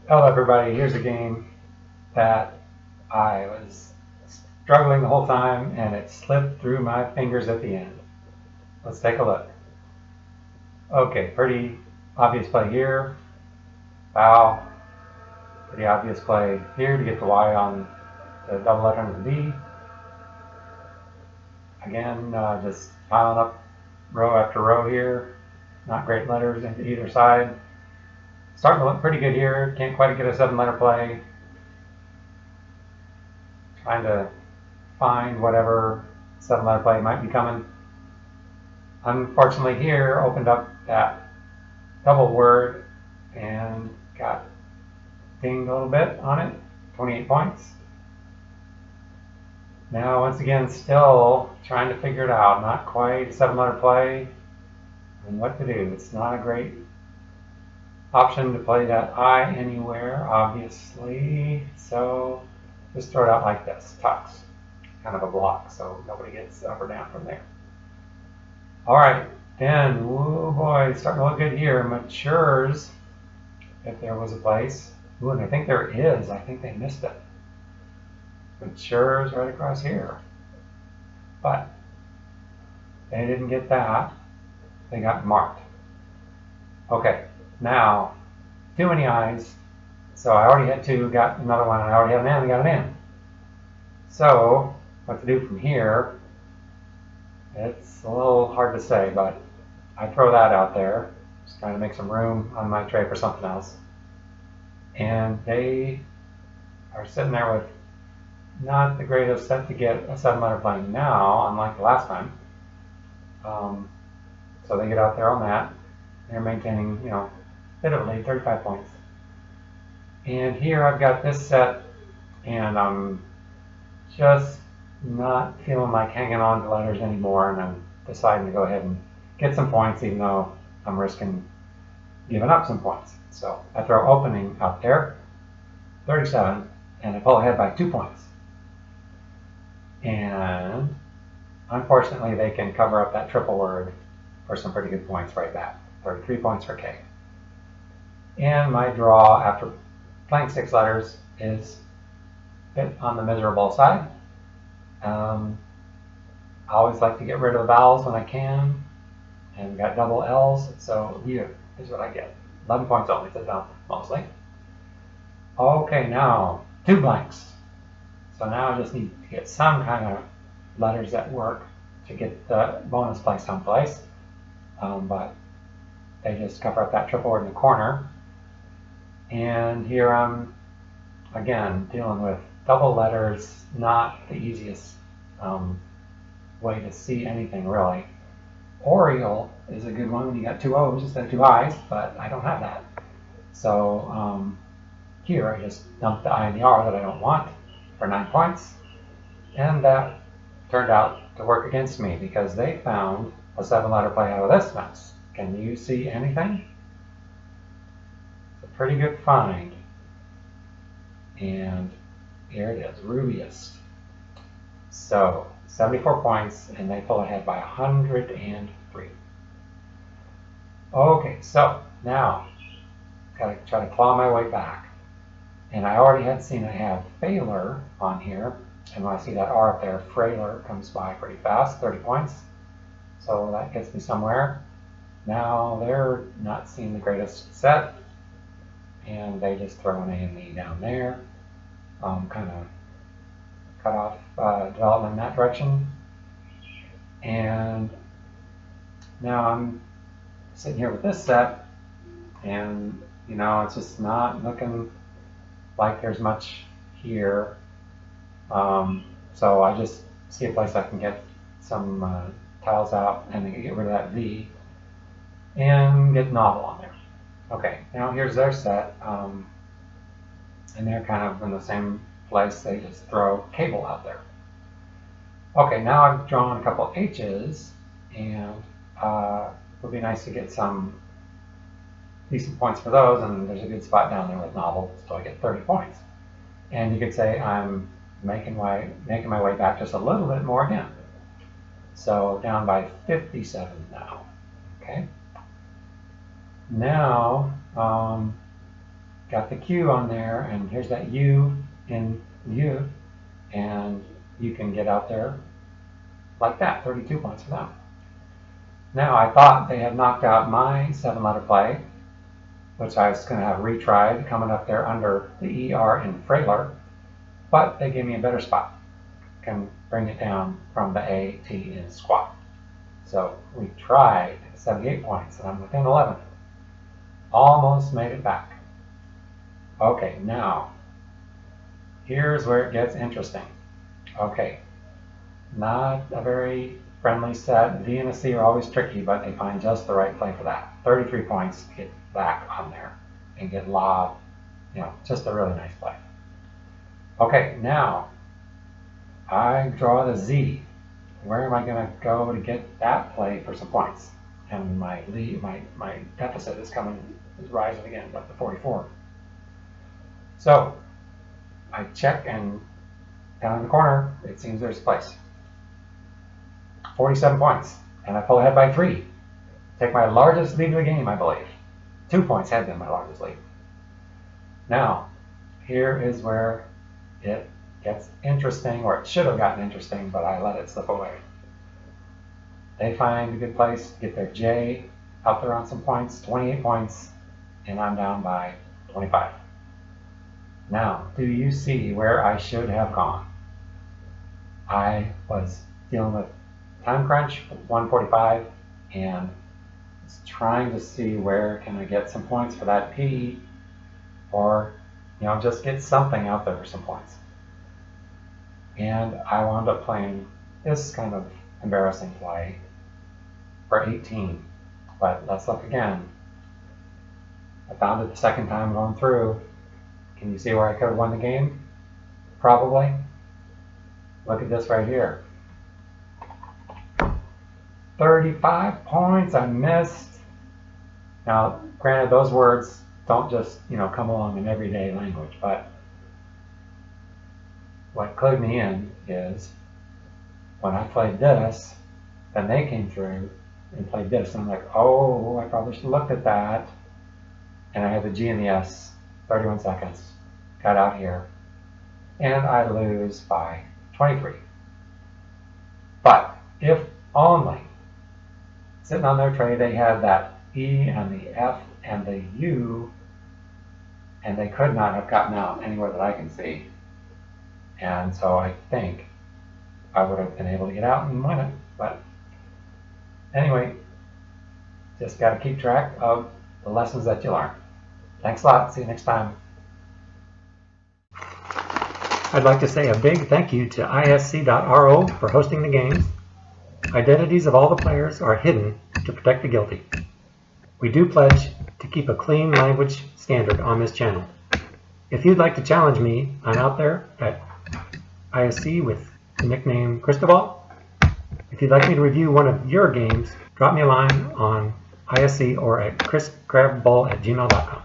Hello everybody, here's a game that I was struggling the whole time and it slipped through my fingers at the end. Let's take a look. Okay, pretty obvious play here. Foul. Pretty obvious play here to get the Y on the double letter under the D. Again, just piling up row after row here. Not great letters into either side. Starting to look pretty good here. Can't quite get a 7-letter play. Trying to find whatever 7-letter play might be coming. Unfortunately here, opened up that double word and got dinged a little bit on it. 28 points. Now once again, still trying to figure it out. Not quite a 7-letter play and what to do. It's not a great option to play that I anywhere, obviously. So just throw it out like this, tux, kind of a block, so nobody gets up or down from there. All right, then, oh boy, starting to look good here. Matures, if there was a place. Ooh, and I think there is. I think they missed it. Matures right across here. But they didn't get that. They got marked. Okay, now, too many I's. So I already had 2, got another one, and I already had an N, got an N. So, what to do from here? It's a little hard to say, but I throw that out there. Just trying to make some room on my tray for something else. And they are sitting there with not the greatest set to get a 7-letter play now, unlike the last time. So they get out there on that. They're maintaining, a bit of a lead, 35 points. And here I've got this set, and I'm just not feeling like hanging on to letters anymore, and I'm deciding to go ahead and get some points, even though I'm risking giving up some points. So I throw opening out there, 37, and I pull ahead by 2 points. And unfortunately, they can cover up that triple word for some pretty good points right back. 33 points for K. And my draw after playing 6 letters is a bit on the miserable side. I always like to get rid of the vowels when I can, and got double L's, so here is what I get. 11 points only to dump, mostly. Okay, now 2 blanks. So now I just need to get some kind of letters that work to get the bonus play someplace, but they just cover up that triple word in the corner. And here I'm, again, dealing with double letters, not the easiest way to see anything, really. Oriole is a good one when you got 2 O's instead of 2 I's, but I don't have that. So here I just dumped the I and the R that I don't want for 9 points. And that turned out to work against me because they found a 7-letter play out of this mess. Can you see anything? It's a pretty good find. And here it is, Rubiest. So 74 points, and they pull ahead by 103. Okay, so now gotta try to claw my way back. And I already had seen I have Failer on here, and when I see that R up there, Frailer comes by pretty fast, 30 points. So that gets me somewhere. Now they're not seeing the greatest set, and they just throw an A and E down there. Kind of cut off development in that direction. And now I'm sitting here with this set, and it's just not looking like there's much here. So I just see a place I can get some tiles out and get rid of that V and get novel on there. Okay, now here's their set, and they're kind of in the same place. They just throw cable out there. Okay, now I've drawn a couple H's, and it would be nice to get some decent points for those, and there's a good spot down there with novel, so I get 30 points. And you could say I'm making my way back just a little bit more again. So down by 57 now. Okay. Now got the Q on there, and here's that U in U, and you can get out there like that, 32 points for them. Now, I thought they had knocked out my 7-letter play, which I was going to have retried, coming up there under the ER in frailer, but they gave me a better spot. Can bring it down from the A, T in squat. So we tried 78 points, and I'm within 11. Almost made it back. Okay, now, here's where it gets interesting. Okay, not a very friendly set. V and a C are always tricky, but they find just the right play for that. 33 points to get back on there and get lobbed. Just a really nice play. Okay, now I draw the Z. Where am I going to go to get that play for some points? And my lead, my deficit is rising again up to 44. So I check, and down in the corner, it seems there's a place. 47 points, and I pull ahead by 3. Take my largest lead of the game, I believe. 2 points had been my largest lead. Now, here is where it gets interesting, or it should have gotten interesting, but I let it slip away. They find a good place, get their J out there on some points, 28 points, and I'm down by 25. Now, do you see where I should have gone? I was dealing with time crunch, 145, and was trying to see where can I get some points for that P, or just get something out there for some points. And I wound up playing this kind of embarrassing play for 18. But let's look again. I found it the second time going through. Can you see where I could have won the game? Probably. Look at this right here. 35 points I missed. Now, granted, those words don't just, come along in everyday language, but what clued me in is when I played this, then they came through and played this, and I'm like, oh, I probably should have looked at that. And I had the G and the S, 31 seconds, got out here, and I lose by 23. But if only, sitting on their tray, they had that E and the F and the U, and they could not have gotten out anywhere that I can see. And so I think I would have been able to get out and win it. But anyway, just got to keep track of the lessons that you learn. Thanks a lot. See you next time. I'd like to say a big thank you to isc.ro for hosting the games. Identities of all the players are hidden to protect the guilty. We do pledge to keep a clean language standard on this channel. If you'd like to challenge me, I'm out there at ISC with the nickname Cristobal. If you'd like me to review one of your games, drop me a line on ISC or at chriscrabbull@gmail.com.